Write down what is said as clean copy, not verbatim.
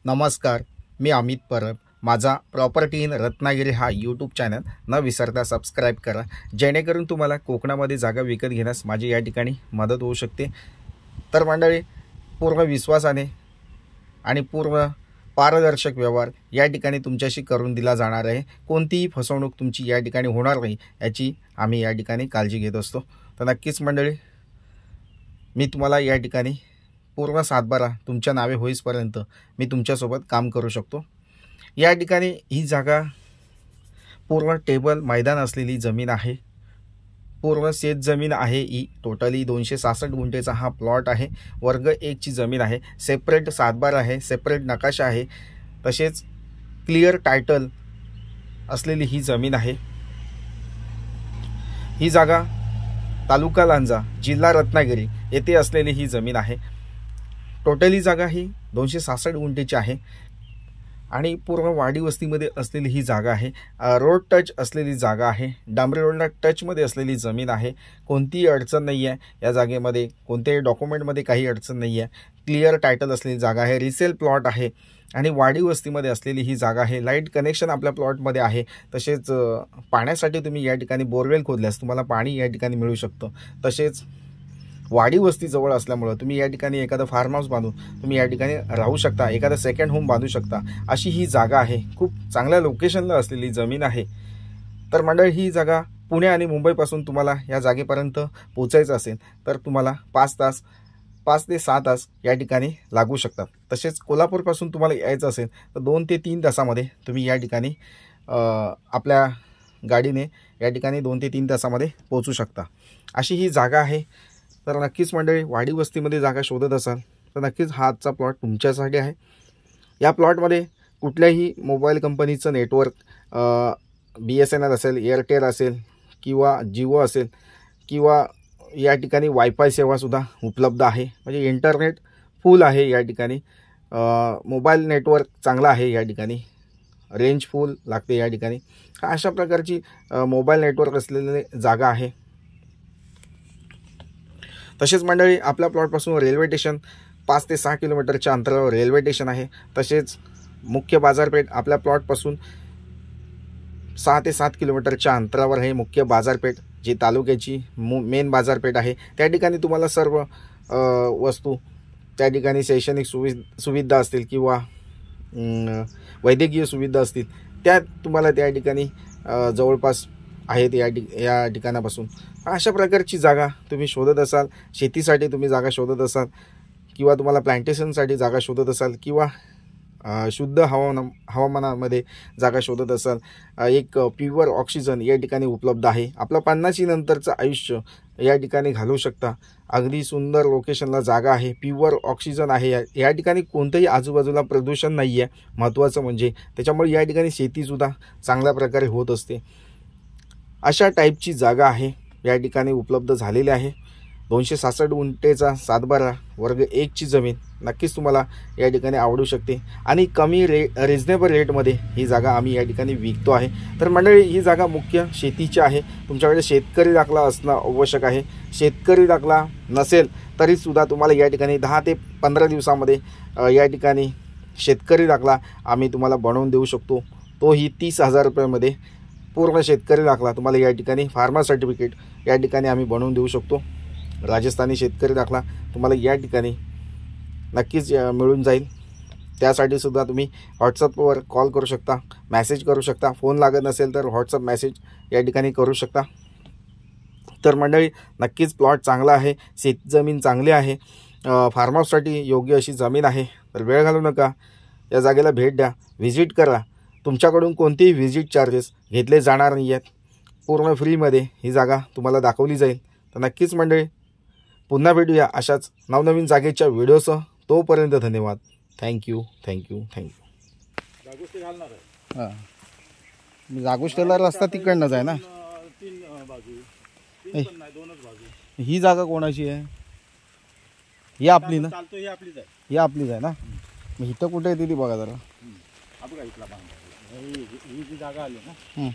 नमस्कार, मी अमित परब. माझा property in Ratnagiri हा यूट्यूब चॅनल न विसरता सबस्क्राईब करा, जेणेकरून तुम्हाला कोकणामध्ये जागा विकत घेण्यास माझी या ठिकाणी मदत होऊ शकते. तर मंडळी, पूर्ण विश्वासाने आणि पूर्ण पारदर्शक व्यवहार या ठिकाणी तुमच्याशी करून दिला जाणार आहे. कोणतीही फसवणूक तुमची या ठिकाणी होणार नाही याची आम्ही या ठिकाणी काळजी घेत असतो. तर नक्कीच मंडळी, मी तुम्हाला या ठिकाणी पूर्ण सातबारा तुमच्या नावे होईपर्यंत मी तुमच्यासोबत काम करू शकतो. या ठिकाणी ही जागा पूर्ण टेबल मैदान असलेली जमीन आहे. पूर्ण शेत जमीन आहे. ही टोटली 266 गुंठेचा हा प्लॉट आहे. वर्ग 1 ची जमीन आहे. सेपरेट सातबारा आहे, सेपरेट नकाशा आहे, तसेच क्लिअर टायटल असलेली ही जमीन आहे. ही जागा तालुका लांजा, जिल्हा रत्नागिरी येथे असलेली ही जमीन आहे. टोटली जागा ही 266 गुंठेची आहे आणि पूर्ण वाडी वस्तीमध्ये असलेली ही जागा आहे. रोड टच असलेली जागा आहे. डांबरी रोडला टचमध्ये असलेली जमीन आहे. कोणतीही अडचण नाही आहे या जागेमध्ये. कोणत्याही डॉक्युमेंटमध्ये काही अडचण नाही आहे. क्लिअर टायटल असलेली जागा आहे. रिसेल प्लॉट आहे आणि वाडी वस्तीमध्ये असलेली ही जागा आहे. लाईट कनेक्शन आपल्या प्लॉटमध्ये आहे. तसेच पाण्यासाठी तुम्ही या ठिकाणी बोरवेल खोदल्यास तुम्हाला पाणी या ठिकाणी मिळू शकतं. तसेच वाडी वस्ती जवळ असल्यामुळे तुम्ही या ठिकाणी एखादं फार्म हाऊस बांधून तुम्ही या ठिकाणी राहू शकता, एखादं सेकंड होम बांधू शकता, अशी ही जागा आहे. खूप चांगल्या लोकेशनला असलेली जमीन आहे. तर मंडळी, ही जागा पुणे आणि मुंबईपासून तुम्हाला या जागेपर्यंत पोचायचं असेल तर तुम्हाला 5 ते 6 तास या ठिकाणी लागू शकतात. तसेच कोल्हापूरपासून तुम्हाला यायचं असेल तर 2 ते 3 तासामध्ये तुम्ही या ठिकाणी आपल्या गाडीने या ठिकाणी 2 ते 3 तासामध्ये पोहोचू शकता. अशी ही जागा आहे. तर नक्कीच मंडळी, वाडी वस्तीमध्ये जागा शोधत असाल तर नक्कीच हा आजचा प्लॉट तुमच्यासाठी आहे. या प्लॉटमध्ये कुठल्याही मोबाईल कंपनीचं नेटवर्क, BSNL असेल, एअरटेल असेल किंवा जिओ असेल किंवा या ठिकाणी वायफाय सेवासुद्धा उपलब्ध आहे. म्हणजे इंटरनेट फुल आहे या ठिकाणी. मोबाईल नेटवर्क चांगला आहे या ठिकाणी. रेंज फुल लागते या ठिकाणी. अशा प्रकारची मोबाईल नेटवर्क असलेली जागा आहे. तसेच मंडळी, आपल्या प्लॉटपासून रेल्वे स्टेशन 5 ते 6 किलोमीटरच्या अंतरावर रेल्वे स्टेशन आहे. तसेच मुख्य बाजारपेठ आपल्या प्लॉटपासून 6 ते 7 किलोमीटरच्या अंतरावर आहे. मुख्य बाजारपेठ जी तालुक्याची मेन बाजारपेठ आहे. त्या ठिकाणी तुम्हाला सर्व वस्तू, त्या ठिकाणी शैक्षणिक सुविधा असतील किंवा वैद्यकीय सुविधा असतील त्या तुम्हाला त्या ठिकाणी जवळपास आहेत या ठिकाणापासून. अशा प्रकारची जागा तुम्ही शोधत असाल, शेतीसाठी तुम्ही जागा शोधत असाल किंवा तुम्हाला प्लांटेशनसाठी जागा शोधत असाल किंवा शुद्ध हवामानामध्ये जागा शोधत असाल, एक प्युअर ऑक्सिजन या ठिकाणी उपलब्ध आहे. आपलं 50 नंतरचं आयुष्य या ठिकाणी घालवू शकता. अगदी सुंदर लोकेशनला जागा आहे. प्युअर ऑक्सिजन आहे. या ठिकाणी कोणतंही आजूबाजूला प्रदूषण नाही आहे महत्त्वाचं म्हणजे. त्याच्यामुळे या ठिकाणी शेतीसुद्धा चांगल्या प्रकारे होत असते. अशा टाईपची जागा आहे या ठिकाणी उपलब्ध झालेली आहे. 266 गुंठेचा सातबारा वर्ग 1 ची जमीन नक्कीच तुम्हाला या ठिकाणी आवडू शकते आणि कमी रिजनेबल रेटमध्ये ही जागा आम्ही या ठिकाणी विकतो आहे. तर मंडळी, ही जागा मुख्य शेतीची आहे. तुमच्याकडे शेतकरी दाखला असणं आवश्यक आहे. शेतकरी दाखला नसेल तरीसुद्धा तुम्हाला या ठिकाणी 10 ते 15 दिवसामध्ये या ठिकाणी शेतकरी दाखला आम्ही तुम्हाला बनवून देऊ शकतो. तोही 30,000 रुपयामध्ये पूर्ण शेतकरी दाखला तुम्हाला या ठिकाणी फार्मर सर्टिफिकेट या ठिकाणी आम्ही बनवून देऊ शकतो. राजस्थानी शेतकरी दाखला तुम्हाला या ठिकाणी नक्कीच मिळून जाईल. त्यासाठी सुद्धा तुम्ही व्हॉट्सअपवर कॉल करू शकता, मेसेज करू शकता. फोन लागत नसेल तर व्हॉट्सअप मेसेज या ठिकाणी करू शकता. तर मंडळी, नक्कीच प्लॉट चांगला आहे. शेतजमीन चांगली आहे. फार्म हाऊससाठी योग्य अशी जमीन आहे. तर वेळ घालवू नका, या जागेला भेट द्या, व्हिजिट करा. तुमच्याकडून कोणतेही व्हिजिट चार्जेस घेतले जाणार नाही आहेत. पूर्ण फ्रीमध्ये ही जागा तुम्हाला दाखवली जाईल. तर नक्कीच मंडळी, पुन्हा भेटूया अशाच नवनवीन जागेच्या व्हिडिओसह. तोपर्यंत धन्यवाद. थँक्यू. हां, मी जागोष्टीला रस्ता तिकडनंच आहे ना. ही जागा कोणाची आहे? ही आपली ना? ही आपलीच आहे ना. मग इथं कुठे येते ती बघा जरा. ही जी जागा आली ना